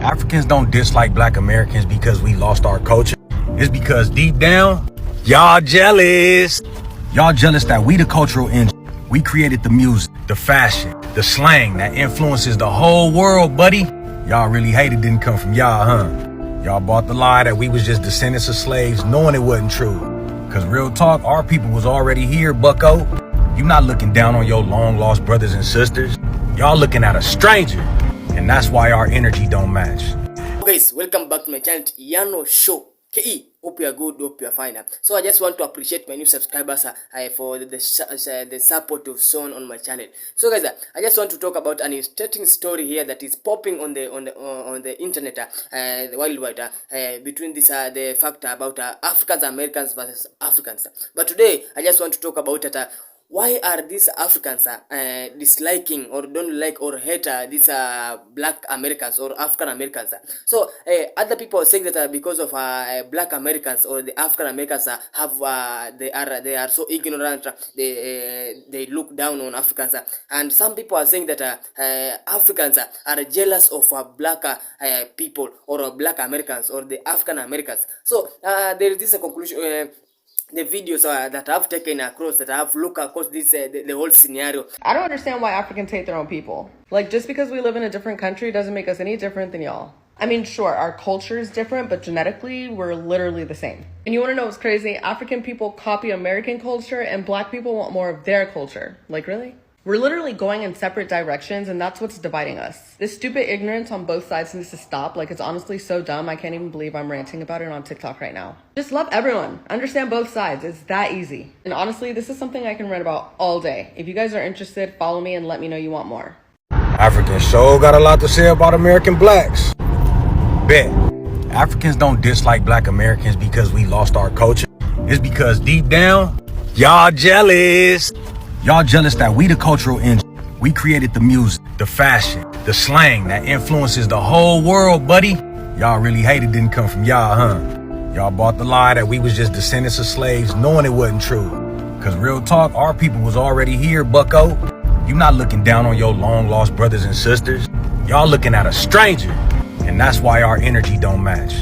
Africans don't dislike black Americans because we lost our culture. It's because deep down, y'all jealous. Y'all jealous that we the cultural engine. We created the music, the fashion, the slang that influences the whole world, buddy. Y'all really hate it didn't come from y'all, huh? Y'all bought the lie that we was just descendants of slaves, knowing it wasn't true. Cause real talk, our people was already here, bucko. You not looking down on your long lost brothers and sisters. Y'all looking at a stranger. And that's why our energy don't match. Guys, welcome back to my channel, Yano Show. KE, hope you are good, hope you are fine. So I just want to appreciate my new subscribers for the support you've shown on my channel. So guys, I just want to talk about an interesting story here that is popping on the internet worldwide between this the factor about Africans Americans versus Africans. But today I just want to talk about why are these Africans disliking or don't like or hate these black Americans or African Americans? So other people are saying that because of black Americans or the African Americans they are so ignorant, they look down on Africans, and some people are saying that Africans are jealous of black people or black Americans or the African Americans. So there is this conclusion. The videos that I've taken across, that I've looked across this the whole scenario. I don't understand why Africans hate their own people. Like, just because we live in a different country doesn't make us any different than y'all. I mean, sure, our culture is different, but genetically, we're literally the same. And you want to know what's crazy? African people copy American culture, and black people want more of their culture. Like, really? We're literally going in separate directions, and that's what's dividing us. This stupid ignorance on both sides needs to stop. Like, it's honestly so dumb. I can't even believe I'm ranting about it on TikTok right now. Just love everyone. Understand both sides. It's that easy. And honestly, this is something I can rant about all day. If you guys are interested, follow me and let me know you want more. Africans sure got a lot to say about American blacks. Bet. Africans don't dislike black Americans because we lost our culture. It's because deep down, y'all jealous. Y'all jealous that we the cultural engine. We created the music, the fashion, the slang that influences the whole world, buddy. Y'all really hate it didn't come from y'all, huh? Y'all bought the lie that we was just descendants of slaves, knowing it wasn't true. Cause real talk, our people was already here, bucko. You not looking down on your long lost brothers and sisters. Y'all looking at a stranger. And that's why our energy don't match.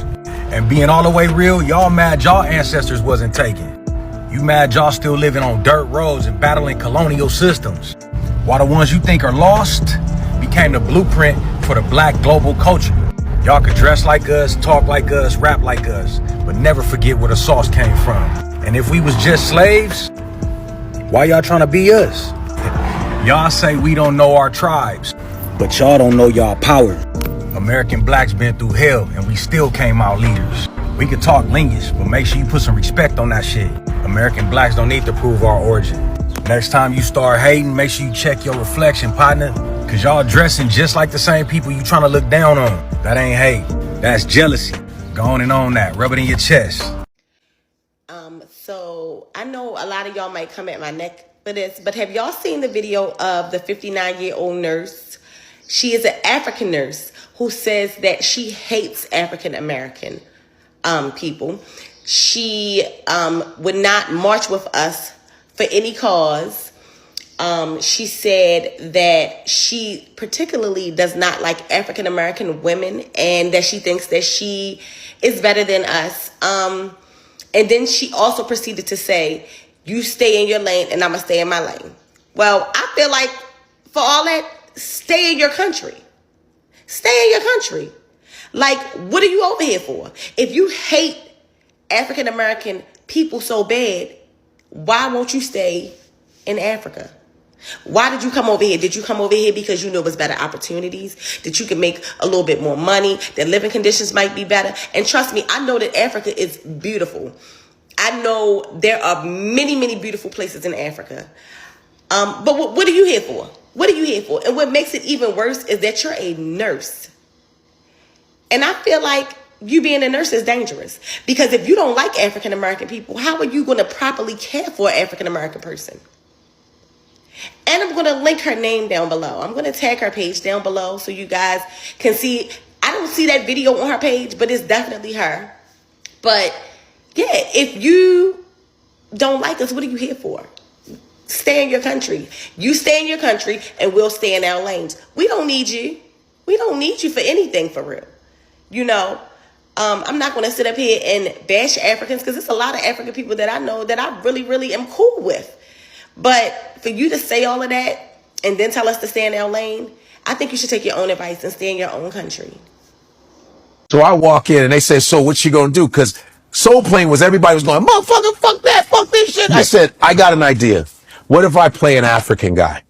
And being all the way real, y'all mad y'all ancestors wasn't taken. You mad y'all still living on dirt roads and battling colonial systems, while the ones you think are lost became the blueprint for the black global culture. Y'all could dress like us, talk like us, rap like us, but never forget where the sauce came from. And if we was just slaves, why y'all trying to be us? Y'all say we don't know our tribes, but y'all don't know y'all power. American blacks been through hell and we still came out leaders. We could talk lineage, but make sure you put some respect on that shit. American blacks don't need to prove our origin. Next time you start hating, make sure you check your reflection, partner. Cause y'all dressing just like the same people you trying to look down on. That ain't hate, that's jealousy. Go on and own that, rub it in your chest. So I know a lot of y'all might come at my neck for this, but have y'all seen the video of the 59-year-old nurse? She is an African nurse who says that she hates African American people. She would not march with us for any cause. She said that she particularly does not like African American women and that she thinks that she is better than us. And then she also proceeded to say, you stay in your lane and I'm gonna stay in my lane. Well, I feel like for all that, stay in your country. Stay in your country. Like, what are you over here for? If you hate African American people so bad, why won't you stay in Africa? Why did you come over here? Did you come over here because you know there's better opportunities, that you can make a little bit more money, that living conditions might be better? And trust me, I know that Africa is beautiful. I know there are many, many beautiful places in Africa. But what are you here for? What are you here for? And what makes it even worse is that you're a nurse. And I feel like you being a nurse is dangerous, because if you don't like African American people, how are you going to properly care for an African American person? And I'm going to link her name down below. I'm going to tag her page down below so you guys can see. I don't see that video on her page, but it's definitely her. But yeah, if you don't like us, what are you here for? Stay in your country. You stay in your country and we'll stay in our lanes. We don't need you. We don't need you for anything, for real. You know, I'm not going to sit up here and bash Africans because there's a lot of African people that I know that I really, really am cool with. But for you to say all of that and then tell us to stay in our lane, I think you should take your own advice and stay in your own country. So I walk in and they say, so what you gonna do? Because Soul Plane was, everybody was going, motherfucker, fuck that, fuck this shit. I said, I got an idea. What if I play an African guy?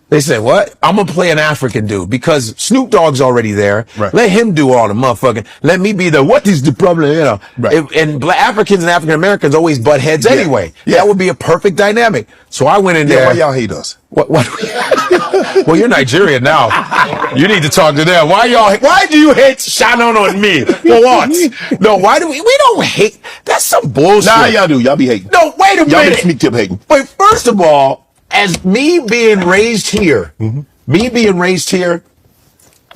They said, what? I'm gonna play an African dude because Snoop Dogg's already there. Right. Let him do all the motherfucking. Let me be the, what is the problem? You know, Right. and Black Africans and African Americans always butt heads anyway. Yeah. That would be a perfect dynamic. So I went in Yeah, there. why y'all hate us? What? Well, you're Nigerian now. You need to talk to them. Why do you hate Shannon on me? For what? No, why do we don't hate? That's some bullshit. Nah, y'all do. Y'all be hating. No, wait a Y'all minute. be sneak tip hating. Wait, first of all, as me being raised here,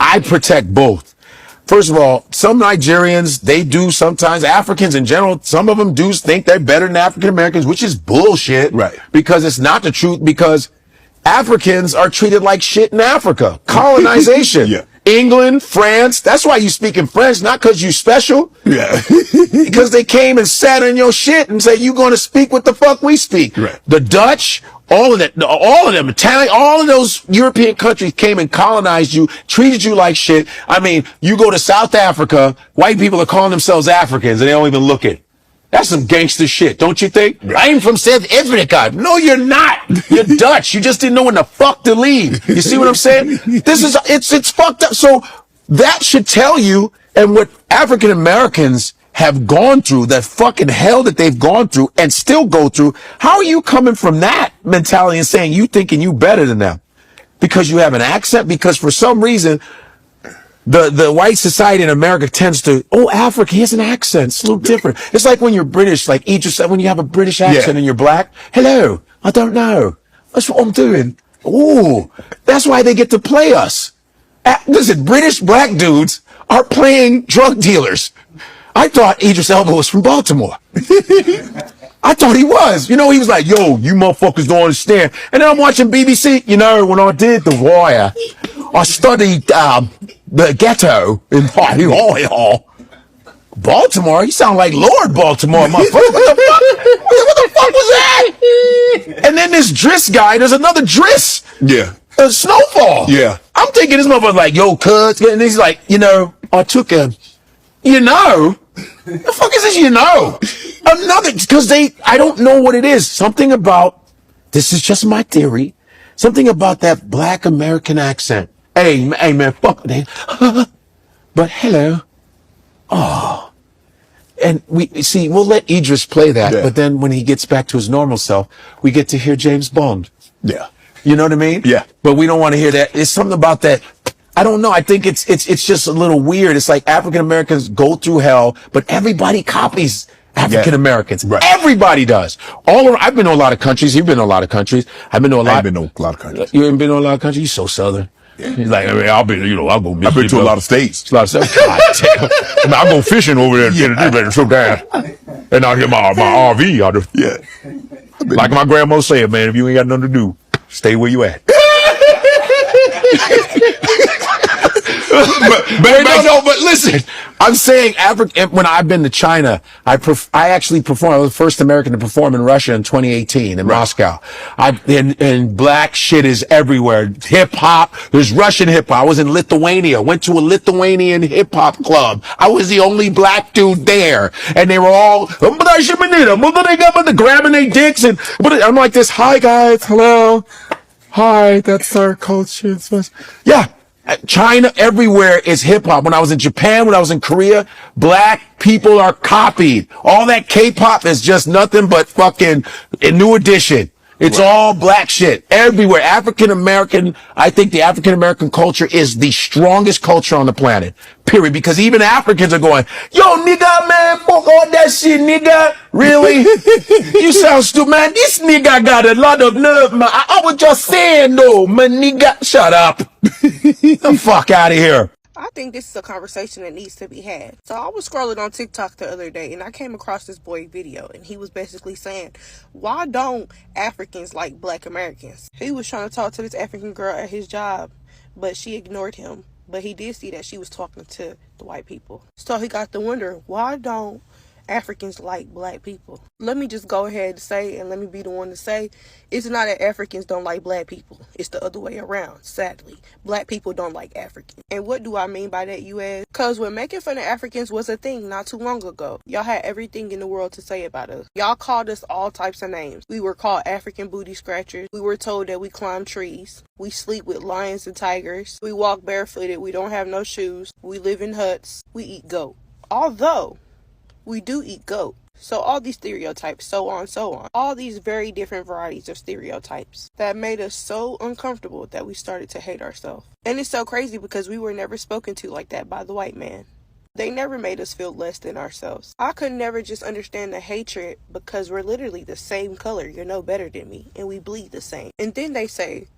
I protect both. First of all, some Nigerians, they do sometimes, Africans in general, some of them do think they're better than African Americans, which is bullshit. Right. Because it's not the truth, because Africans are treated like shit in Africa. Colonization. Yeah. England, France, that's why you speak in French, not because you special. Yeah. Because they came and sat on your shit and said, you going to speak what the fuck we speak. Right. The Dutch, all of them, Italian, all of those European countries came and colonized you, treated you like shit. I mean, you go to South Africa, white people are calling themselves Africans and they don't even look it. That's some gangster shit, don't you think? Right. I'm from South Africa. No, you're not. You're Dutch. You just didn't know when the fuck to leave. You see what I'm saying? It's fucked up. So that should tell you, and what African Americans have gone through, that fucking hell that they've gone through and still go through. How are you coming from that mentality and saying you thinking you better than them? Because you have an accent? Because for some reason, the white society in America tends to, Africa, he has an accent. It's a little different. It's like when you're British, like Idris said, when you have a British accent and you're black. Hello, I don't know. That's what I'm doing. Oh, that's why they get to play us. Listen, British black dudes are playing drug dealers. I thought Idris Elba was from Baltimore. I thought he was. You know, he was like, yo, you motherfuckers don't understand. And then I'm watching BBC. You know, when I did The Wire, I studied the ghetto in Baltimore. You sound like Lord Baltimore, motherfucker. What the fuck? What the fuck was that? And then this Driss guy, there's another Driss. Yeah. Snowfall. Yeah. I'm thinking this motherfucker's like, yo, cuz. And he's like, you know, I took a, you know. The fuck is this, you know? Another, because I don't know what it is. Something about, this is just my theory, something about that black American accent. Hey man, fuck it. But hello. Oh. And we'll let Idris play that, but then when he gets back to his normal self, we get to hear James Bond. Yeah. You know what I mean? Yeah. But we don't want to hear that. It's something about that. I don't know. I think it's just a little weird. It's like African Americans go through hell, but everybody copies African Americans. Right. Everybody does. I've been to a lot of countries. You've been to a lot of countries. I've been to a lot. I've been to a lot of countries. You haven't been to a lot of countries? You're so Southern. Yeah. He's like, I mean, I'll go. I've been to a lot of states. A lot of states. God damn. I go fishing over there in the so bad. And I get my RV out of. Yeah. Like my grandma said, man, if you ain't got nothing to do, stay where you at. But listen, I'm saying when I've been to China, I actually performed. I was the first American to perform in Russia in 2018 in Moscow. And black shit is everywhere. Hip hop. There's Russian hip hop. I was in Lithuania. Went to a Lithuanian hip hop club. I was the only black dude there, and they were all grabbing their dicks, and I'm like this. Hi guys, hello. Hi, that's our culture. Yeah. China, everywhere is hip hop. When I was in Japan, when I was in Korea, black people are copied. All that K-pop is just nothing but fucking a new edition. It's all black shit everywhere. African American, I think the African American culture is the strongest culture on the planet. Period. Because even Africans are going, yo, nigga, man, fuck all that shit, nigga. Really? You sound stupid, man. This nigga got a lot of nerve, man. I was just saying, though, man, nigga. Shut up. The fuck out of here. I think this is a conversation that needs to be had. So I was scrolling on TikTok the other day and I came across this boy video and he was basically saying, why don't Africans like black Americans? He was trying to talk to this African girl at his job, but she ignored him. But he did see that she was talking to the white people. So he got to wonder, why don't Africans like black people? Let me just go ahead and say, and let me be the one to say, it's not that Africans don't like black people. It's the other way around, sadly. Black people don't like Africans. And what do I mean by that, you ask? Because when making fun of Africans was a thing not too long ago, y'all had everything in the world to say about us. Y'all called us all types of names. We were called African booty scratchers. We were told that we climb trees. We sleep with lions and tigers. We walk barefooted. We don't have no shoes. We live in huts. We eat goat. Although we do eat goat. So all these stereotypes, so on, so on. All these very different varieties of stereotypes that made us so uncomfortable that we started to hate ourselves. And it's so crazy because we were never spoken to like that by the white man. They never made us feel less than ourselves. I could never just understand the hatred because we're literally the same color. You're no better than me. And we bleed the same. And then they say,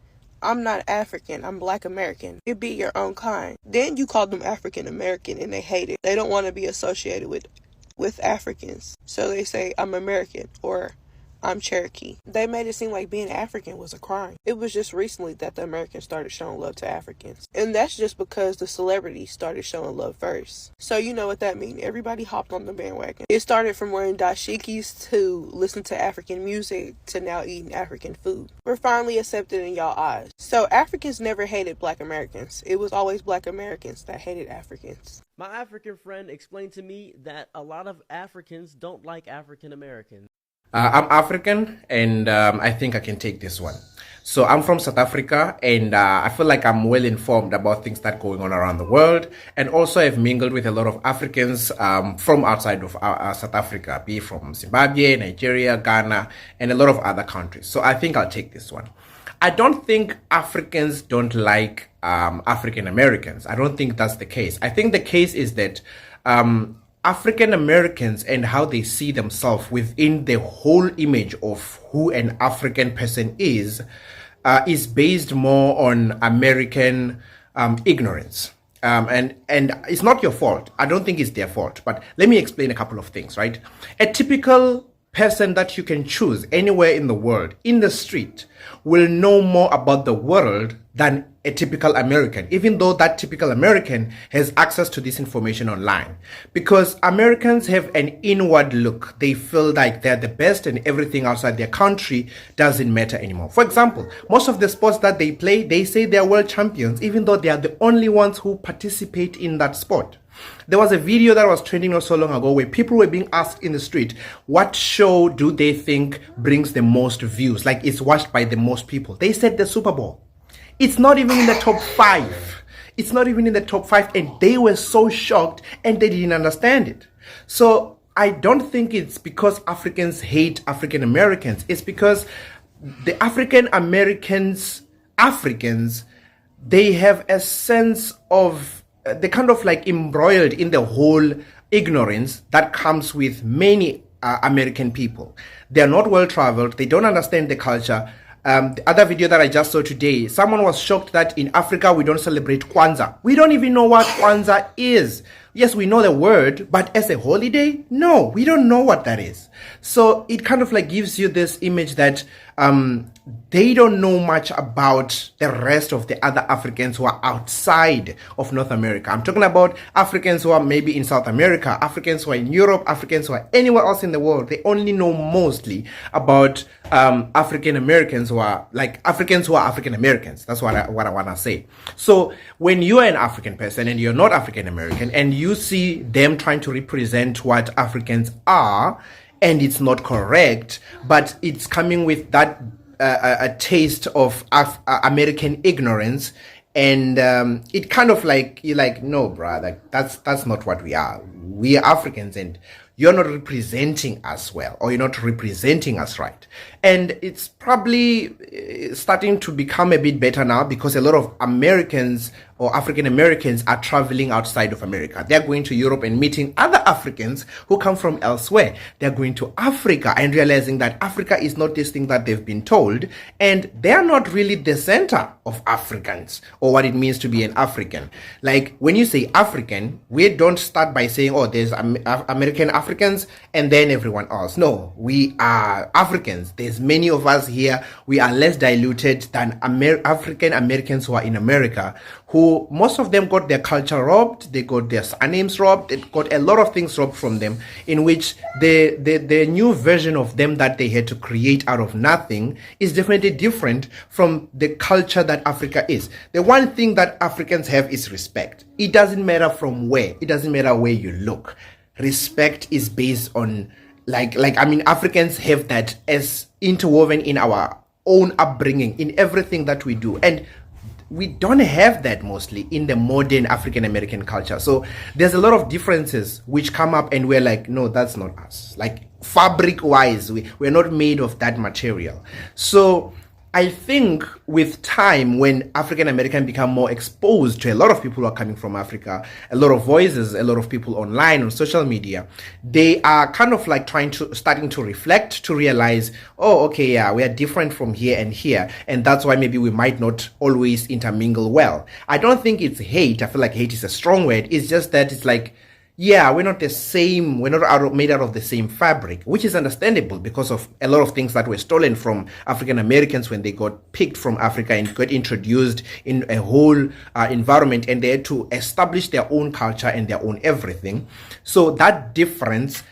I'm not African, I'm Black American. It be your own kind. Then you call them African American and they hate it. They don't want to be associated with Africans. So they say, I'm American or I'm Cherokee. They made it seem like being African was a crime. It was just recently that the Americans started showing love to Africans. And that's just because the celebrities started showing love first. So you know what that means. Everybody hopped on the bandwagon. It started from wearing dashikis to listen to African music to now eating African food. We're finally accepted in y'all eyes. So Africans never hated Black Americans. It was always Black Americans that hated Africans. My African friend explained to me that a lot of Africans don't like African Americans. I'm African, and I think I can take this one. So I'm from South Africa, and I feel like I'm well informed about things that are going on around the world. And also I've mingled with a lot of Africans from outside of South Africa, be it from Zimbabwe, Nigeria, Ghana, and a lot of other countries. So I think I'll take this one. I don't think Africans don't like African Americans. I don't think that's the case. I think the case is that African Americans and how they see themselves within the whole image of who an African person is based more on American ignorance. And it's not your fault. I don't think it's their fault. But let me explain a couple of things, right? A typical person that you can choose anywhere in the world, in the street, will know more about the world than a typical American, even though that typical American has access to this information online. Because Americans have an inward look. They feel like they're the best and everything outside their country doesn't matter anymore. For example, most of the sports that they play, they say they're world champions, even though they are the only ones who participate in that sport. There was a video that was trending not so long ago where people were being asked in the street, what show do they think brings the most views? Like it's watched by the most people. They said the Super Bowl. It's not even in the top 5. It's not even in the top 5. And they were so shocked and they didn't understand it. So I don't think it's because Africans hate African Americans. It's because the African Americans, they have a sense of, they're kind of like embroiled in the whole ignorance that comes with many American people. They're not well traveled. They don't understand the culture. The other video that I just saw today, someone was shocked that in Africa we don't celebrate Kwanzaa. We don't even know what Kwanzaa is. Yes, we know the word, but as a holiday, no, we don't know what that is. So it kind of like gives you this image that they don't know much about the rest of the other Africans who are outside of North America. I'm talking about Africans who are maybe in South America, Africans who are in Europe, Africans who are anywhere else in the world. They only know mostly about African Americans who are like Africans who are African Americans. That's what I want to say. So when you are an African person and you're not African American and you see them trying to represent what Africans are, and it's not correct, but it's coming with that a taste of American ignorance, and it kind of like you're like, no, brother, that's not what we are. We are Africans, and you're not representing us well, or you're not representing us right. And it's probably starting to become a bit better now because a lot of Americans or African Americans are traveling outside of America. They're going to Europe and meeting other Africans who come from elsewhere. They're going to Africa and realizing that Africa is not this thing that they've been told, and they're not really the center of Africans or what it means to be an African. Like when you say African, we don't start by saying, oh, there's American Africans and then everyone else. No, we are Africans. There's many of us here. We are less diluted than African Americans who are in America, who who most of them got their culture robbed, they got their surnames robbed, they got a lot of things robbed from them, in which the new version of them that they had to create out of nothing is definitely different from the culture that Africa is. The one thing that Africans have is respect. It doesn't matter from where, it doesn't matter where you look. Respect is based on Africans have that as interwoven in our own upbringing, in everything that we do. And we don't have that mostly in the modern African American culture. So there's a lot of differences which come up, and we're like, no, that's not us. Like, fabric wise, we're not made of that material. So I think with time, when African American become more exposed to a lot of people who are coming from Africa, a lot of voices, a lot of people online on social media, they are kind of like starting to reflect, to realize, oh, okay, yeah, we are different from here and here, and that's why maybe we might not always intermingle well. I don't think it's hate. I feel like hate is a strong word. It's just that it's like, yeah, we're not the same, we're not made out of the same fabric, which is understandable because of a lot of things that were stolen from African Americans when they got picked from Africa and got introduced in a whole environment, and they had to establish their own culture and their own everything. So that difference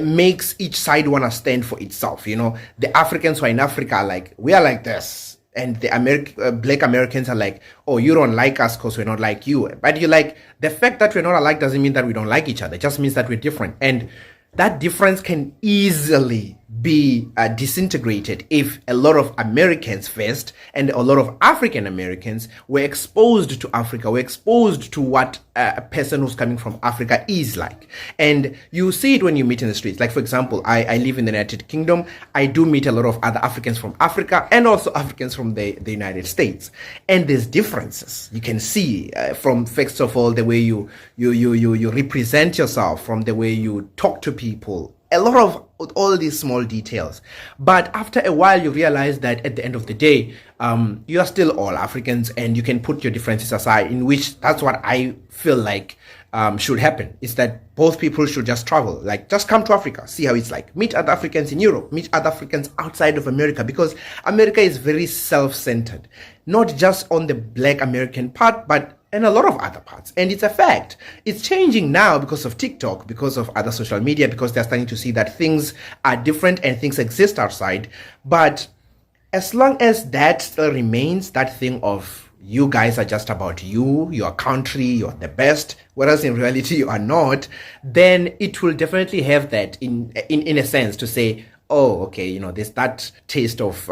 makes each side want to stand for itself. You know, the Africans who are in Africa are like, we are like this. And the Black Americans are like, oh, you don't like us because we're not like you. But you're like, the fact that we're not alike doesn't mean that we don't like each other. It just means that we're different. And that difference can easily be disintegrated if a lot of Americans first and a lot of African Americans were exposed to Africa, were exposed to what a person who's coming from Africa is like. And you see it when you meet in the streets. Like, for example, I live in the United Kingdom. I do meet a lot of other Africans from Africa and also Africans from the United States. And there's differences. You can see from, first of all, the way you represent yourself, from the way you talk to people, a lot of all these small details. But after a while, you realize that at the end of the day, you are still all Africans, and you can put your differences aside, in which that's what I feel like should happen, is that both people should just travel, like just come to Africa, see how it's like, meet other Africans in Europe, meet other Africans outside of America, because America is very self-centered, not just on the Black American part, but and a lot of other parts. And it's a fact. It's changing now because of TikTok, because of other social media, because they're starting to see that things are different and things exist outside. But as long as that still remains, that thing of you guys are just about you, your country, you're the best, whereas in reality you are not, then it will definitely have that in a sense to say, oh, okay, you know, there's that taste of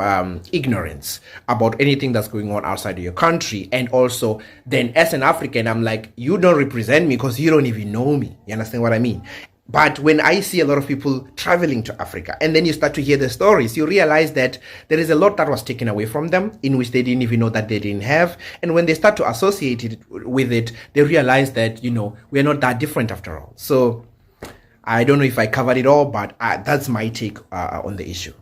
ignorance about anything that's going on outside of your country. And also, then as an African, I'm like, you don't represent me because you don't even know me. You understand what I mean? But when I see a lot of people traveling to Africa, and then you start to hear the stories, you realize that there is a lot that was taken away from them, in which they didn't even know that they didn't have. And when they start to associate it with it, they realize that, you know, we're not that different after all. So I don't know if I covered it all, but that's my take on the issue.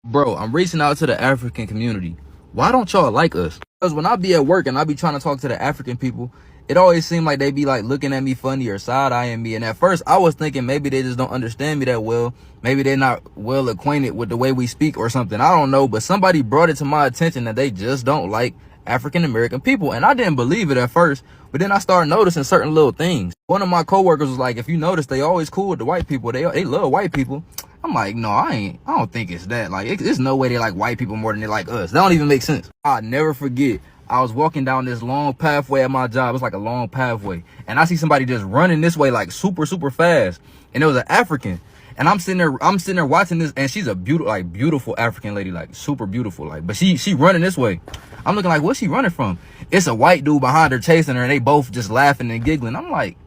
Bro, I'm reaching out to the African community. Why don't y'all like us? Because when I be at work and I be trying to talk to the African people, it always seemed like they be like looking at me funny or side-eyeing me. And at first I was thinking maybe they just don't understand me that well. Maybe they're not well acquainted with the way we speak or something. I don't know. But somebody brought it to my attention that they just don't like African-American people. And I didn't believe it at first. But then I started noticing certain little things. One of my coworkers was like, if you notice, they always cool with the white people. They love white people. I'm like, no, I don't think it's that. Like, there's no way they like white people more than they like us. That don't even make sense. I'll never forget. I was walking down this long pathway at my job. It's like a long pathway. And I see somebody just running this way like super, super fast. And it was an African. And I'm sitting there watching this, and she's a beautiful African lady, like super beautiful. Like, but she running this way. I'm looking like, what's she running from? It's a white dude behind her chasing her, and they both just laughing and giggling. I'm like,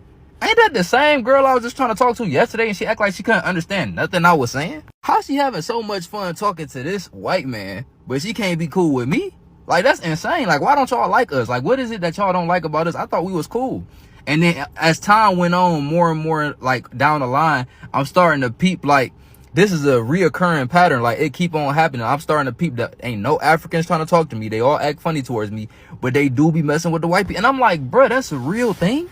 ain't that the same girl I was just trying to talk to yesterday, and she act like she couldn't understand nothing I was saying? How she having so much fun talking to this white man, but she can't be cool with me? Like, that's insane. Like, why don't y'all like us? Like, what is it that y'all don't like about us? I thought we was cool. And then as time went on, more and more, like, down the line, I'm starting to peep, like, this is a reoccurring pattern. Like, it keep on happening. I'm starting to peep that ain't no Africans trying to talk to me. They all act funny towards me, but they do be messing with the white people. And I'm like, bruh, that's a real thing?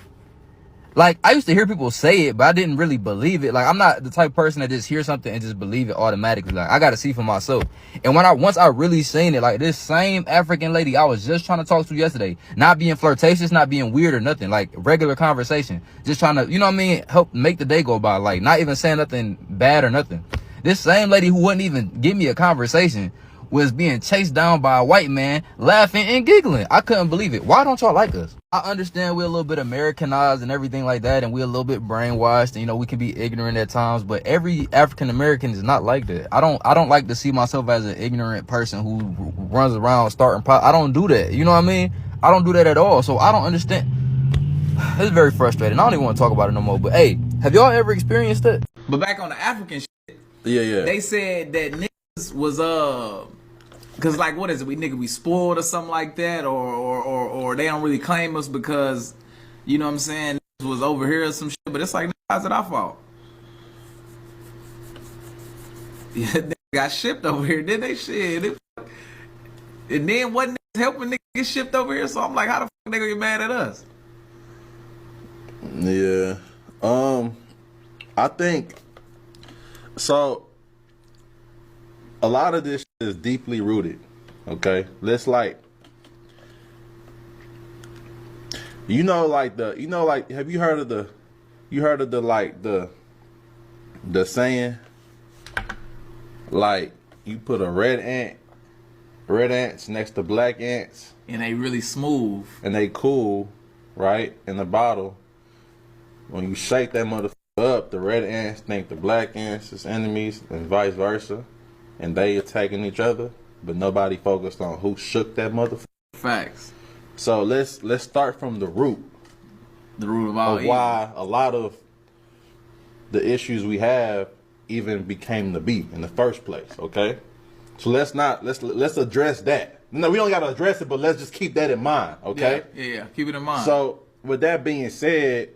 Like, I used to hear people say it, but I didn't really believe it. Like, I'm not the type of person that just hears something and just believe it automatically. Like, I gotta see for myself. And once I really seen it, like this same African lady I was just trying to talk to yesterday, not being flirtatious, not being weird or nothing, like regular conversation, just trying to, you know what I mean, help make the day go by, like not even saying nothing bad or nothing. This same lady who wouldn't even give me a conversation was being chased down by a white man, laughing and giggling. I couldn't believe it. Why don't y'all like us? I understand we're a little bit Americanized and everything like that, and we're a little bit brainwashed, and you know, we can be ignorant at times, but every African American is not like that. I don't like to see myself as an ignorant person who runs around starting I don't do that. You know what I mean? I don't do that at all. So I don't understand. It's very frustrating. I don't even want to talk about it no more. But hey, have y'all ever experienced that? But back on the African shit, Yeah. they said that niggas was cause like what is it? We spoiled or something like that, or they don't really claim us because, you know what I'm saying, niggas was over here or some shit. But it's like, how's it our fault? Yeah, they got shipped over here, did they? Shit. And then what niggas helping niggas get shipped over here? So I'm like, how the fuck they gonna get mad at us? Yeah. I think so. A lot of this is deeply rooted. Okay, let's like, have you heard of the saying, like, you put a red ants next to black ants, and they really smooth and they cool, right, in the bottle. When you shake that motherfucker up, the red ants think the black ants is enemies and vice versa, and they attacking each other, but nobody focused on who shook that motherfucker. Facts. So let's start from the root. The root of all evil. Why a lot of the issues we have even became the beef in the first place. Okay, so let's address that. No, we don't gotta address it, but let's just keep that in mind. Okay. Yeah. Keep it in mind. So with that being said,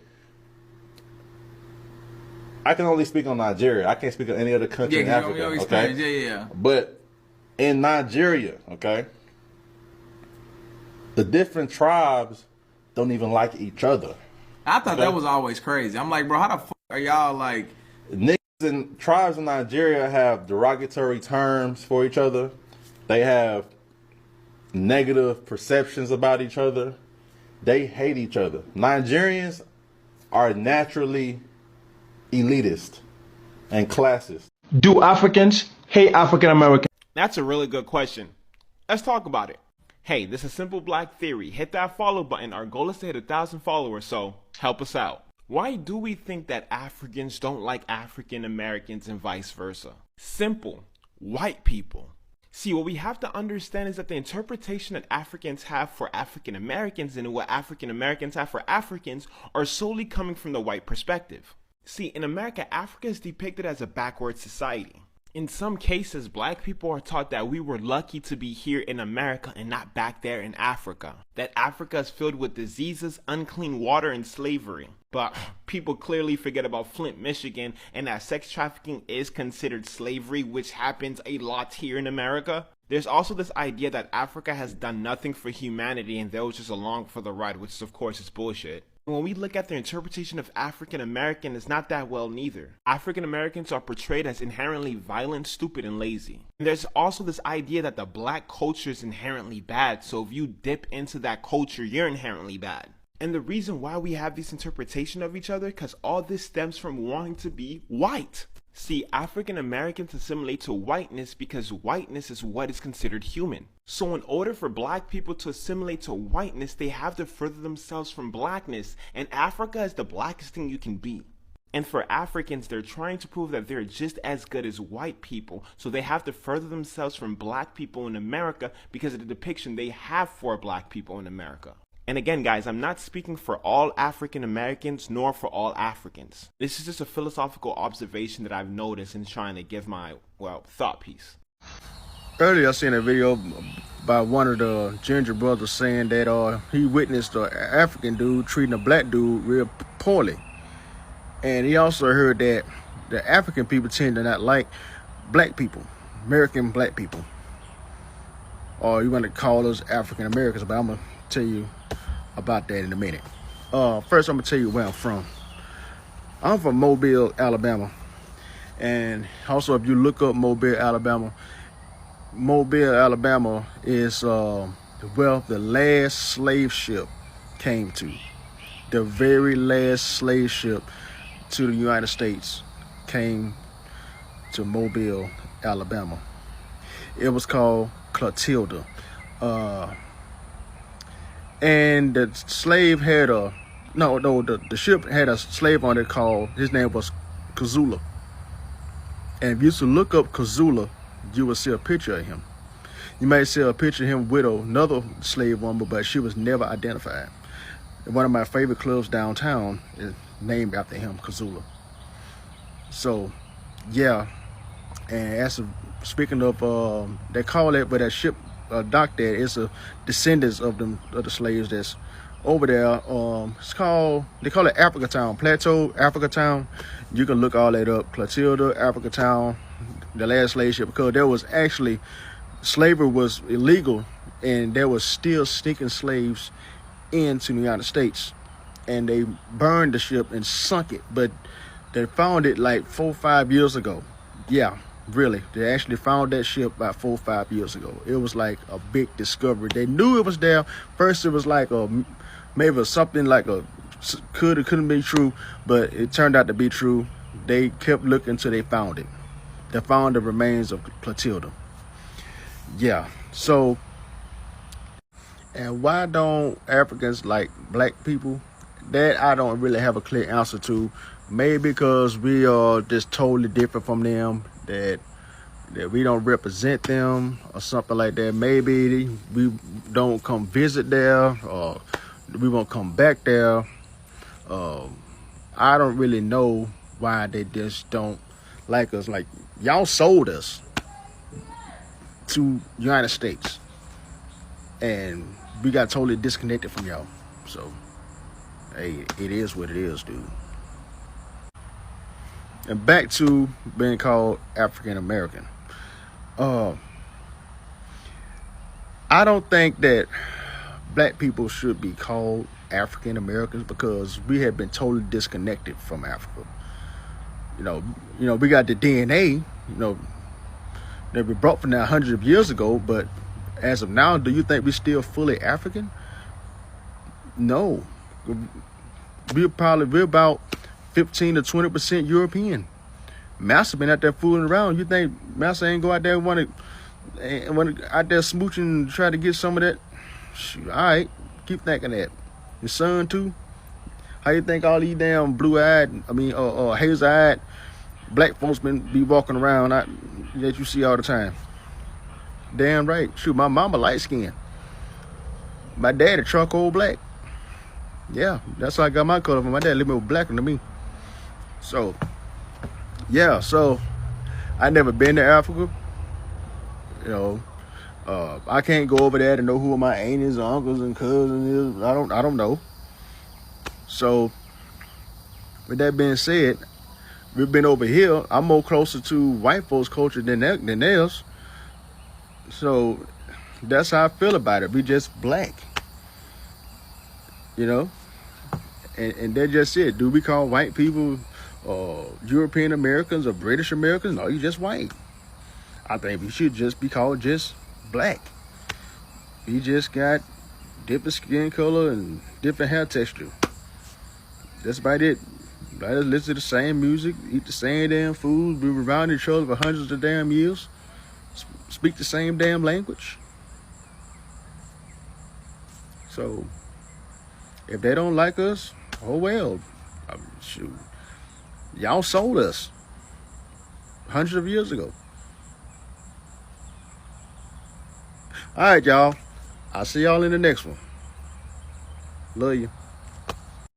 I can only speak on Nigeria. I can't speak on any other country in Africa. Okay. Yeah. But in Nigeria, okay, the different tribes don't even like each other. I thought that was always crazy. I'm like, bro, how the fuck are y'all like? Niggas and tribes in Nigeria have derogatory terms for each other. They have negative perceptions about each other. They hate each other. Nigerians are naturally elitist and classist. Do Africans hate African Americans? That's a really good question. Let's talk about it. Hey, this is Simple Black Theory. Hit that follow button. Our goal is to hit 1,000 followers, so help us out. Why do we think that Africans don't like African Americans and vice versa? Simple. White people. See, what we have to understand is that the interpretation that Africans have for African Americans and what African Americans have for Africans are solely coming from the white perspective. See, in America, Africa is depicted as a backward society. In some cases, black people are taught that we were lucky to be here in America and not back there in Africa. That Africa is filled with diseases, unclean water, and slavery. But people clearly forget about Flint, Michigan, and that sex trafficking is considered slavery, which happens a lot here in America. There's also this idea that Africa has done nothing for humanity and they were just along for the ride, which of course is bullshit. When we look at their interpretation of African American, it's not that well neither. African Americans are portrayed as inherently violent, stupid, and lazy. And there's also this idea that the black culture is inherently bad, so if you dip into that culture, you're inherently bad. And the reason why we have this interpretation of each other, because all this stems from wanting to be white. See, African Americans assimilate to whiteness because whiteness is what is considered human. So in order for black people to assimilate to whiteness, they have to further themselves from blackness, and Africa is the blackest thing you can be. And for Africans, they're trying to prove that they're just as good as white people, so they have to further themselves from black people in America because of the depiction they have for black people in America. And again, guys, I'm not speaking for all African Americans nor for all Africans. This is just a philosophical observation that I've noticed in trying to give my, thought piece. Earlier, I seen a video by one of the Ginger brothers saying that he witnessed an African dude treating a black dude real poorly. And he also heard that the African people tend to not like black people, American black people. Or you want to call us African Americans, but I'm going to tell you about that in a minute. First, I'm gonna tell you where I'm from. I'm from Mobile, Alabama, and also if you look up Mobile, Alabama is where the last slave ship came to. The very last slave ship to the United States came to Mobile, Alabama. It was called Clotilda. And the slave had the ship had a slave on it called, his name was Kazula. And if you used to look up Kazula, you would see a picture of him. You might see a picture of him with another slave woman, but she was never identified. One of my favorite clubs downtown is named after him, Kazula. So, yeah. And speaking of, they call it, but that ship dock there is a descendants of the slaves that's over there. They call it Africa Town, Plateau, Africa Town. You can look all that up, Clotilda, Africa Town, the last slave ship, because there was actually, slavery was illegal, and there was still sneaking slaves into the United States, and they burned the ship and sunk it, but they found it like 4 or 5 years ago. Yeah, really, they actually found that ship about 4 or 5 years ago. It was like a big discovery. They knew it was there. First it was like maybe something like could or couldn't be true, but it turned out to be true. They kept looking until they found it. They found the remains of Clotilda. Yeah, so, and why don't Africans like black people? That I don't really have a clear answer to. Maybe because we are just totally different from them, that we don't represent them or something like that. Maybe we don't come visit there, or we won't come back there. I don't really know why they just don't like us. Like, y'all sold us to United States, and we got totally disconnected from y'all. So, hey, it is what it is, dude. And back to being called African American. I don't think that black people should be called African Americans, because we have been totally disconnected from Africa. You know, we got the DNA, that we brought from there hundreds of years ago, but as of now, do you think we're still fully African? No. We're about 15 to 20% European. Massa been out there fooling around. You think Massa ain't go out there and want out there smooching and try to get some of that? Shoot, all right, keep thinking that. Your son too. How you think all these damn blue-eyed, hazel-eyed black folks be walking around that you see all the time? Damn right. Shoot, my mama light skinned. My daddy charcoal black. Yeah, that's how I got my color from. My dad a little bit blacker than me. So, yeah, so I never been to Africa. I can't go over there to know who my aunties, uncles, and cousins is. I don't know. So, with that being said, we've been over here. I'm more closer to white folks' culture than theirs. So, that's how I feel about it. We just black. And that's just it. Do we call white people European Americans or British Americans? No, you just white. I think we should just be called just black. We just got different skin color and different hair texture. That's about it. Let us listen to the same music, eat the same damn food, be around each other for hundreds of damn years, speak the same damn language. So, if they don't like us, oh well. Shoot. Y'all sold us hundreds of years ago. All right, y'all. I'll see y'all in the next one. Love you.